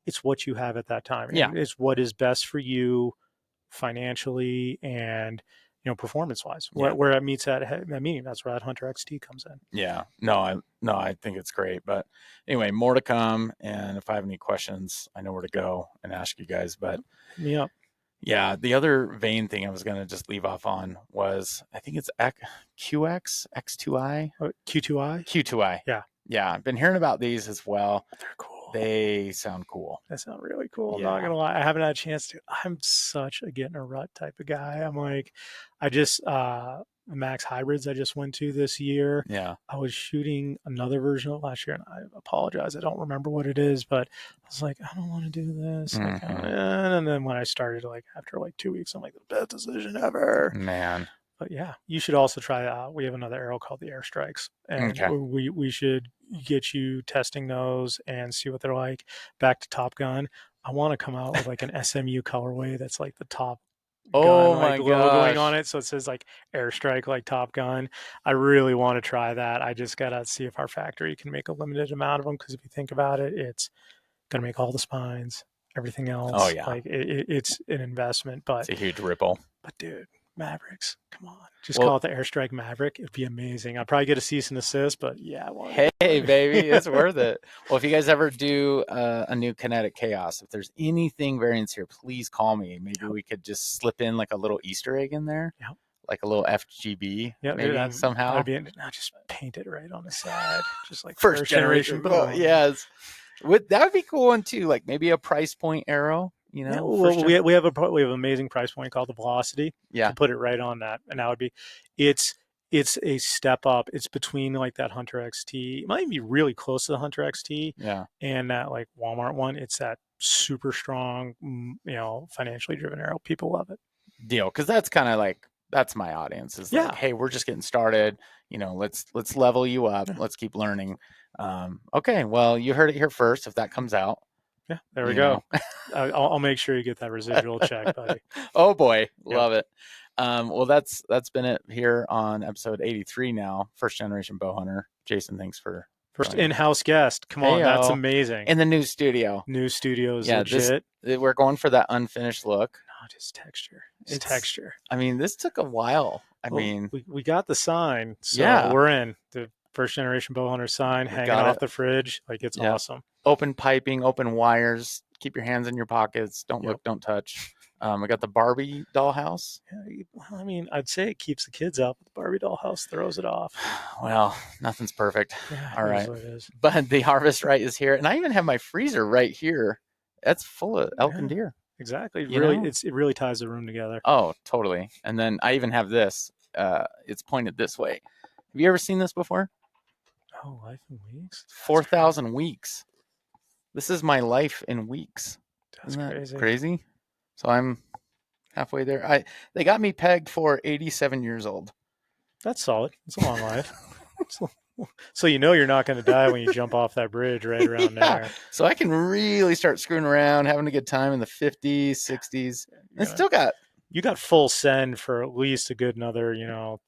it's what you have at that time, yeah, and it's what is best for you financially and performance wise. yeah, Where it meets that meeting, that's where that Hunter XT comes in. yeah. No, I think it's great. But anyway, more to come. And if I have any questions, I know where to go and ask you guys. But Hit me up. yeah, the other vein thing I was going to just leave off on was I think it's QX, X2I, Q2I. Q2I. Yeah, Yeah, I've been hearing about these as well. they're cool. They sound cool. That sounds really cool. I'm not Yeah. gonna lie, I haven't had a chance to. I'm such a get in a rut type of guy. I'm like, I just Max Hybrids I just went to this year. Yeah. I was shooting another version of it last year, and I apologize, I don't remember what it is, but I was like, I don't want to do this. Hmm. And then when I started, like after like 2 weeks, I'm like, the best decision ever. Man. But yeah, you should also try out. We have another arrow called the Airstrikes, and Okay. we should get you testing those and see what they're like. Back to Top Gun. I want to come out with like an SMU colorway that's like the Top Gun Oh like my logo going on gosh. it, so it says like Airstrike like Top Gun. I really want to try that. I just gotta see if our factory can make a limited amount of them because if you think about it, it's gonna make all the spines, everything Oh else. yeah. Like it's an investment, It's a huge ripple. but dude, Mavericks, come on. Just Well, call it the Airstrike Maverick. It'd be amazing. I'd probably get a cease and desist, but yeah, I want hey, baby, it. it's worth it. Well, if you guys ever do a new Kinetic Chaos, if there's anything variants here, please call me. Maybe Yep. we could just slip in like a little Easter egg in there, Yep. like a little FGB, Yeah, dude, maybe somehow. that'd be not just paint it right on the side, just like First first generation generation. bow. Yes. That would be cool one too. Like maybe a price point arrow, Yeah, first well, gen. we have an amazing price point called the Velocity. Yeah. Could put it right on that, and that would be, it's it's a step up. It's between like that Hunter XT. It might be really close to the Hunter XT Yeah. and that like Walmart one. It's that super strong, financially driven arrow. People love it. Deal. Cause that's kind of like that's my audience is like, Yeah. hey, we're just getting started. You know, let's level you up. Yeah. Let's keep learning. Okay, well, you heard it here first. If that comes out, Yeah. There we you go. know, I'll make sure you get that residual check, buddy. oh boy, Yep. love it. Well, that's been it here on episode 83 now. First generation bow hunter. Jason, thanks for First joining us. in-house guest. Come Hey on, that's yo, amazing. in the new studio. New studio is Yeah, legit. we're going for that unfinished look. No, just texture. It's texture. I mean, this took a while. I Well, mean, we got the sign, so yeah, we're in. The first generation bow hunter sign we hanging got off it. the fridge. Like, it's Yeah, awesome. open piping, open wires. Keep your hands in your pockets. Don't Yep. look, don't touch. We got the Barbie dollhouse. Yeah, well, I mean, I'd say it keeps the kids out, but the Barbie dollhouse throws it off. Well, nothing's perfect. Yeah, All it right. is what it is. But the harvest right is here, and I even have my freezer right here. That's full of elk and Yeah, deer. exactly. You Really, know? it really ties the room together. Oh, totally. And then I even have this. It's pointed this way. Have you ever seen this before? Oh, life in weeks. 4,000 weeks. This is my life in weeks. That's Isn't that crazy. crazy? So I'm halfway there. They got me pegged for 87 years old. That's solid. It's a long life. So you know you're not going to die when you jump off that bridge right around Yeah. there. So I can really start screwing around, having a good time in the 50s, 60s. And still got You got full send for at least a good another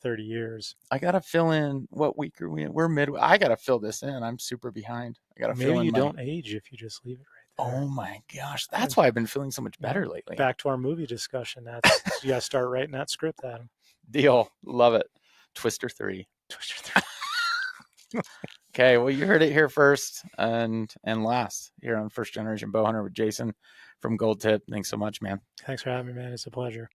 30 years. I gotta fill in what week are we in? We're midway. I gotta fill this in. I'm super behind. I gotta fill Maybe in you my don't age if you just leave it right there. Oh my gosh. That's why I've been feeling so much better lately. Back to our movie discussion. That's you gotta start writing that script, Adam. Deal. Love it. Twister 3. Twister 3. Okay, well you heard it here first and last here on First Generation Bowhunter with Jason from Gold Tip. Thanks so much, man. Thanks for having me, man. It's a pleasure.